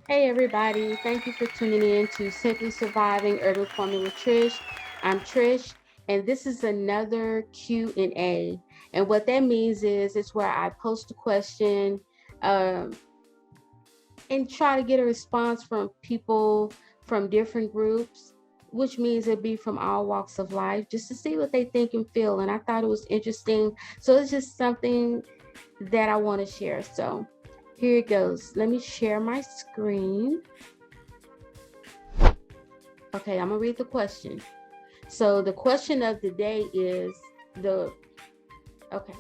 Hey everybody, thank you for tuning in to Simply Surviving Urban Farming with Trish. I'm Trish, and this is another Q&A. And what that means is it's where I post a question um, and try to get a response from people from different groups, which means it'd be from all walks of life, just to see what they think and feel. And I thought it was interesting. So it's just something that I want to share. So here it goes. Let me share my screen. Okay, I'm gonna read the question. So the question of the day is the okay.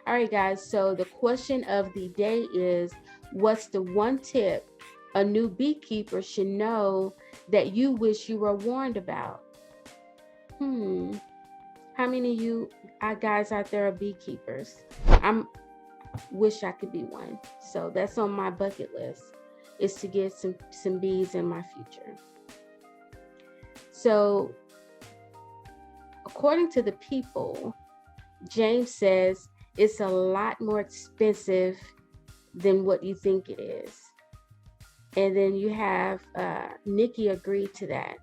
All right, guys. So the question of the day is, what's the one tip a new beekeeper should know that you wish you were warned about? Hmm. How many of you guys out there are beekeepers? I'm wish I could be one. So that's on my bucket list, is to get some bees in my future. So according to the people, James says it's a lot more expensive than what you think it is. And then you have Nikki agreed to that.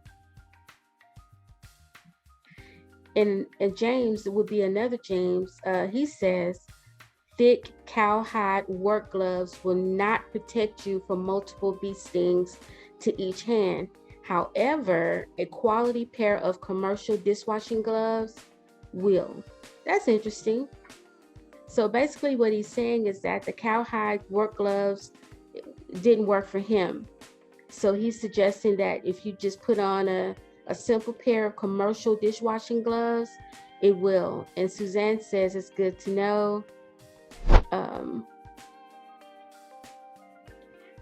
And James would be another James. He says thick cowhide work gloves will not protect you from multiple bee stings to each hand. However, a quality pair of commercial dishwashing gloves will. That's interesting. So basically what he's saying is that the cowhide work gloves didn't work for him. So he's suggesting that if you just put on a simple pair of commercial dishwashing gloves, it will. And Suzanne says it's good to know. Um,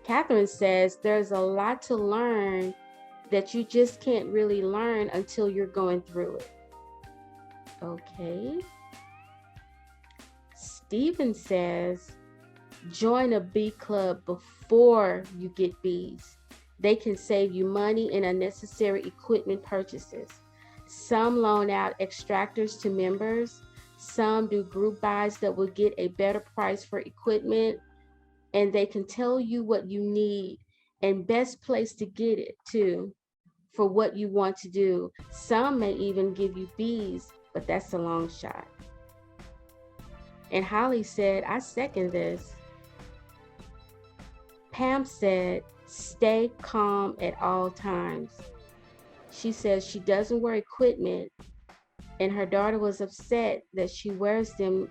Catherine says there's a lot to learn that you just can't really learn until you're going through it. Okay. Stephen says join a bee club before you get bees. They can save you money in unnecessary equipment purchases. Some loan out extractors to members. Some do group buys that will get a better price for equipment, and they can tell you what you need and best place to get it too for what you want to do. Some may even give you bees, but that's a long shot. And Holly said, I second this. Pam said, stay calm at all times. She says she doesn't wear equipment, and her daughter was upset that she wears them.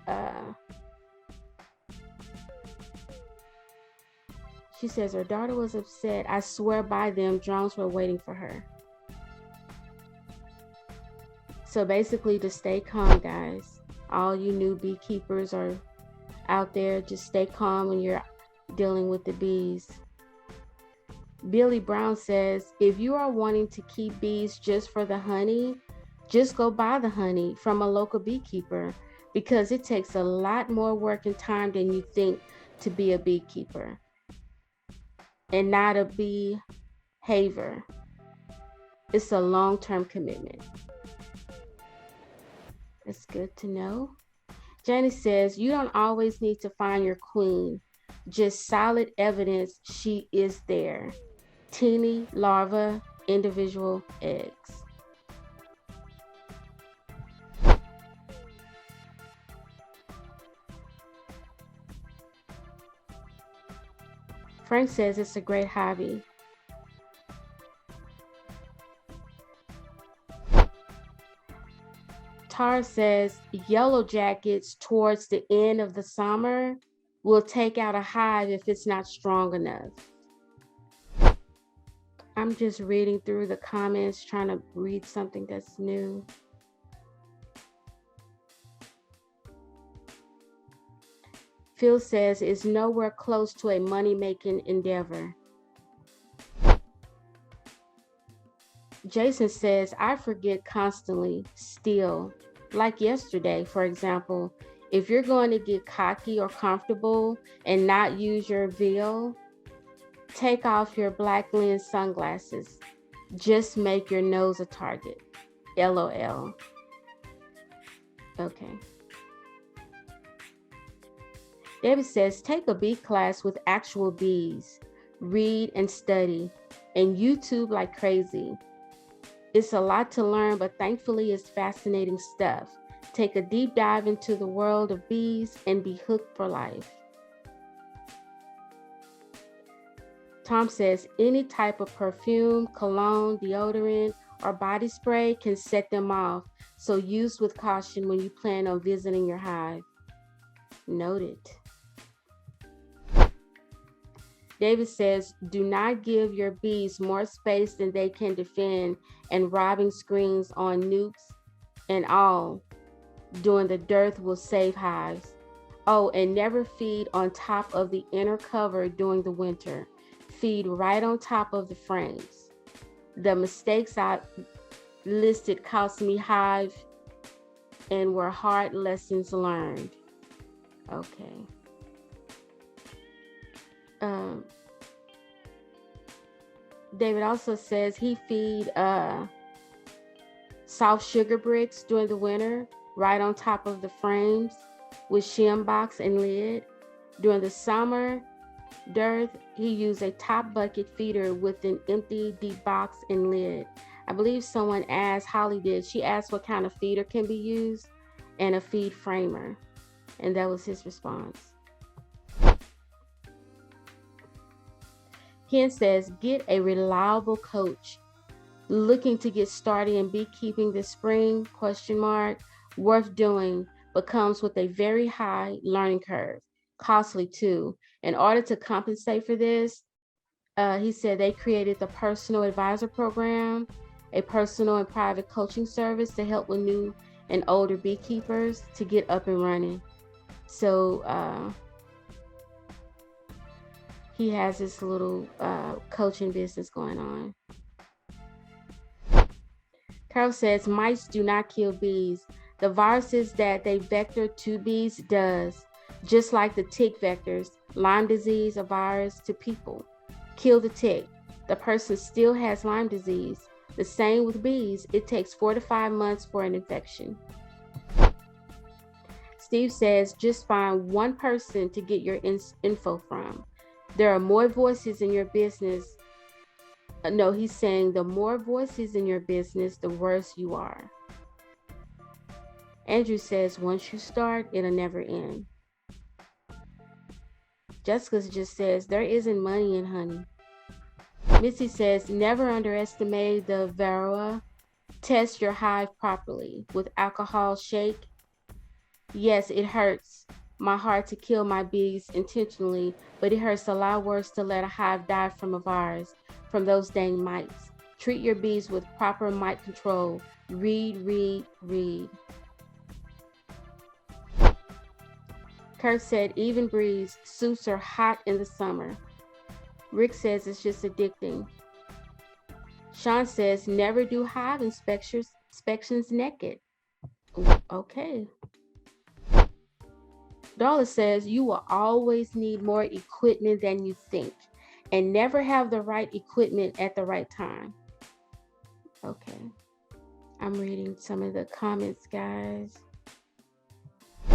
She says her daughter was upset. I swear by them, drones were waiting for her. So basically, to stay calm, guys. All you new beekeepers are out there, just stay calm when you're dealing with the bees. Billy Brown says, if you are wanting to keep bees just for the honey, just go buy the honey from a local beekeeper, because it takes a lot more work and time than you think to be a beekeeper and not a behavior. It's a long-term commitment. It's good to know. Jenny says, you don't always need to find your queen, just solid evidence she is there. Teeny larva, individual eggs. Frank says it's a great hobby. Tar says yellow jackets towards the end of the summer will take out a hive if it's not strong enough. I'm just reading through the comments, trying to read something that's new. Phil says it's nowhere close to a money-making endeavor. Jason says, I forget constantly, still. Like yesterday, for example, if you're going to get cocky or comfortable and not use your veil, take off your black lens sunglasses. Just make your nose a target. LOL. Okay. Debbie says, take a bee class with actual bees. read and study, and YouTube like crazy. It's a lot to learn, but thankfully it's fascinating stuff. Take a deep dive into the world of bees and be hooked for life. Tom says any type of perfume, cologne, deodorant, or body spray can set them off, so use with caution when you plan on visiting your hive. Noted. David says, do not give your bees more space than they can defend, and robbing screens on nukes and all during the dearth will save hives. Oh, and never feed on top of the inner cover during the winter. Feed right on top of the frames. The mistakes I listed cost me hive and were hard lessons learned. Okay. David also says he feed soft sugar bricks during the winter right on top of the frames with shim box and lid. During the summer dearth, he used a top bucket feeder with an empty deep box and lid. I believe someone asked, Holly did, she asked what kind of feeder can be used, and a feed framer. And that was his response. Ken says, get a reliable coach. Looking to get started in beekeeping this spring, ? Worth doing, but comes with a very high learning curve. Costly too. In order to compensate for this, he said they created the Personal Advisor Program, a personal and private coaching service to help with new and older beekeepers to get up and running. So he has this little coaching business going on. Carol says, mice do not kill bees. The viruses that they vector to bees does, just like the tick vectors, Lyme disease, a virus to people. Kill the tick. The person still has Lyme disease. The same with bees. It takes 4 to 5 months for an infection. Steve says, just find one person to get your info from. There are more voices in your business. No, he's saying the more voices in your business, the worse you are. Andrew says, once you start, it'll never end. Jessica just says, there isn't money in honey. Missy says, never underestimate the varroa. Test your hive properly with alcohol shake. Yes, it hurts my heart to kill my bees intentionally, but it hurts a lot worse to let a hive die from a virus, from those dang mites. Treat your bees with proper mite control. Read, read, read. Kurt said, even breeze, suits are hot in the summer. Rick says it's just addicting. Sean says, never do hive inspections naked. Okay. Darla says, you will always need more equipment than you think and never have the right equipment at the right time. Okay. I'm reading some of the comments, guys.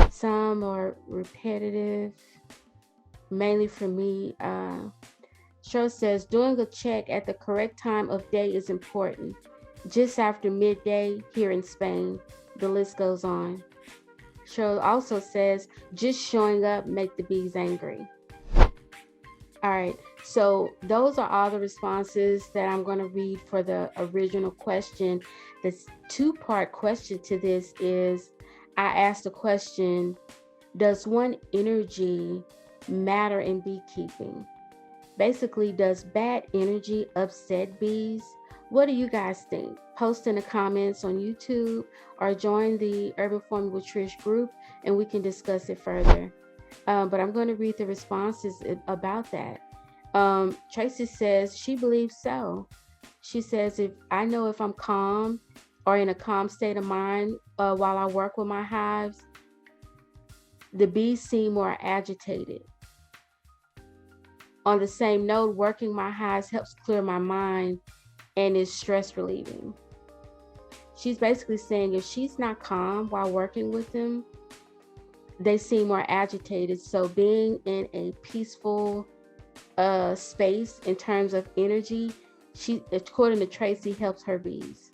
Some are repetitive, mainly for me. Cheryl says, doing a check at the correct time of day is important. Just after midday here in Spain. The list goes on. Cheryl also says, just showing up make the bees angry. All right, so those are all the responses that I'm going to read for the original question. The two-part question to this is, I asked the question, does one energy matter in beekeeping? Basically, does bad energy upset bees? What do you guys think? Post in the comments on YouTube or join the Urban Farming with Trish group and we can discuss it further. But I'm going to read the responses about that. Tracy says she believes so. She says, if I'm calm or in a calm state of mind while I work with my hives, the bees seem more agitated. On the same note, working my hives helps clear my mind and is stress relieving. She's basically saying if she's not calm while working with them, they seem more agitated. So being in a peaceful space in terms of energy, she, according to Tracy, helps her bees.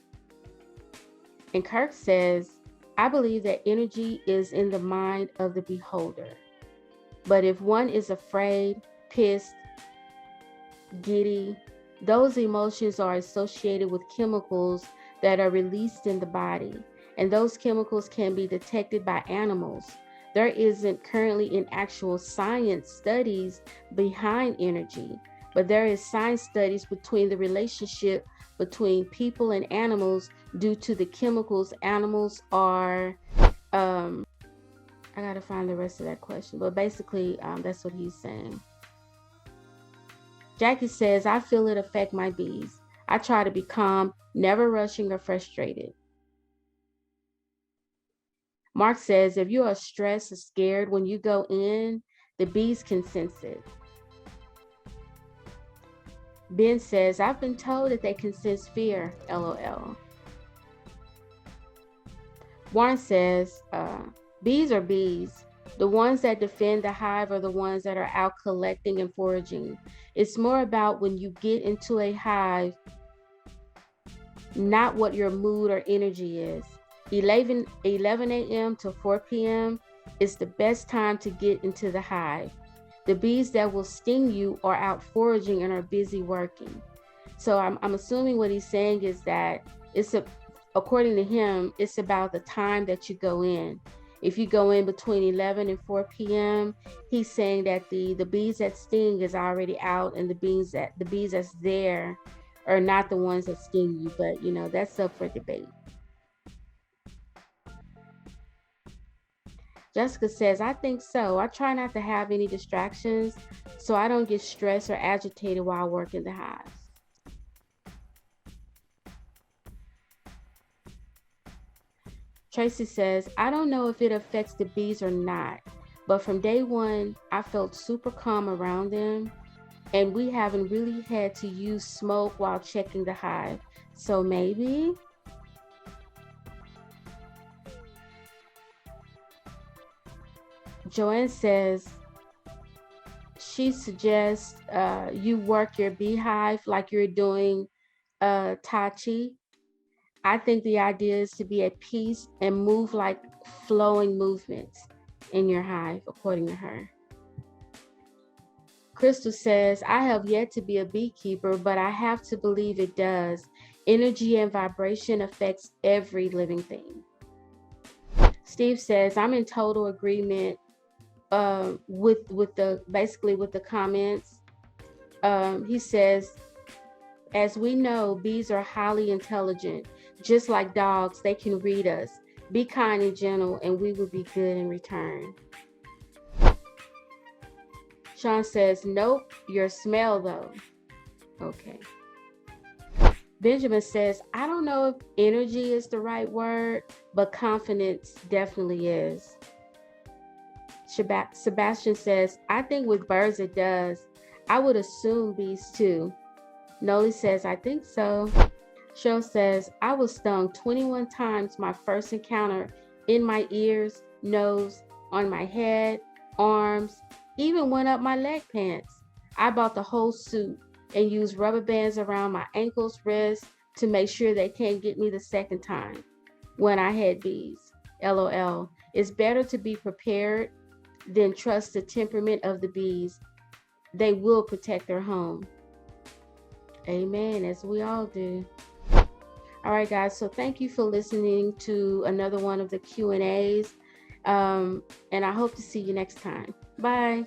And Kirk says, I believe that energy is in the mind of the beholder. But if one is afraid, pissed, giddy, those emotions are associated with chemicals that are released in the body, and those chemicals can be detected by animals. There isn't currently an actual science studies behind energy, but there is science studies between the relationship between people and animals due to the chemicals animals are. I gotta find the rest of that question, but basically, that's what he's saying. Jackie says, I feel it affect my bees. I try to be calm, never rushing or frustrated. Mark says, if you are stressed or scared when you go in, the bees can sense it. Ben says, I've been told that they can sense fear, LOL. Warren says, bees are bees. The ones that defend the hive are the ones that are out collecting and foraging. It's more about when you get into a hive, not what your mood or energy is. 11 a.m. to 4 p.m. is the best time to get into the hive. The bees that will sting you are out foraging and are busy working. So I'm assuming what he's saying is that according to him, it's about the time that you go in. If you go in between 11 and 4 p.m., he's saying that the bees that sting is already out, and the bees that's there are not the ones that sting you. But that's up for debate. Jessica says, I think so. I try not to have any distractions so I don't get stressed or agitated while I work in the hives. Tracy says, I don't know if it affects the bees or not, but from day one, I felt super calm around them, and we haven't really had to use smoke while checking the hive. So maybe. Joanne says, she suggests you work your beehive like you're doing Tai Chi. I think the idea is to be at peace and move like flowing movements in your hive, according to her. Crystal says, I have yet to be a beekeeper, but I have to believe it does. Energy and vibration affects every living thing. Steve says, I'm in total agreement with the comments. He says, as we know, bees are highly intelligent. Just like dogs, they can read us. Be kind and gentle, and we will be good in return. Sean says, nope, your smell though. Okay. Benjamin says, I don't know if energy is the right word, but confidence definitely is. Sebastian says, I think with birds it does. I would assume bees too. Noli says, I think so. Cheryl says, I was stung 21 times my first encounter, in my ears, nose, on my head, arms, even went up my leg pants. I bought the whole suit and used rubber bands around my ankles, wrists to make sure they can't get me the second time when I had bees. LOL. It's better to be prepared than trust the temperament of the bees. They will protect their home. Amen, as we all do. All right, guys, so thank you for listening to another one of the Q&As, and I hope to see you next time. Bye.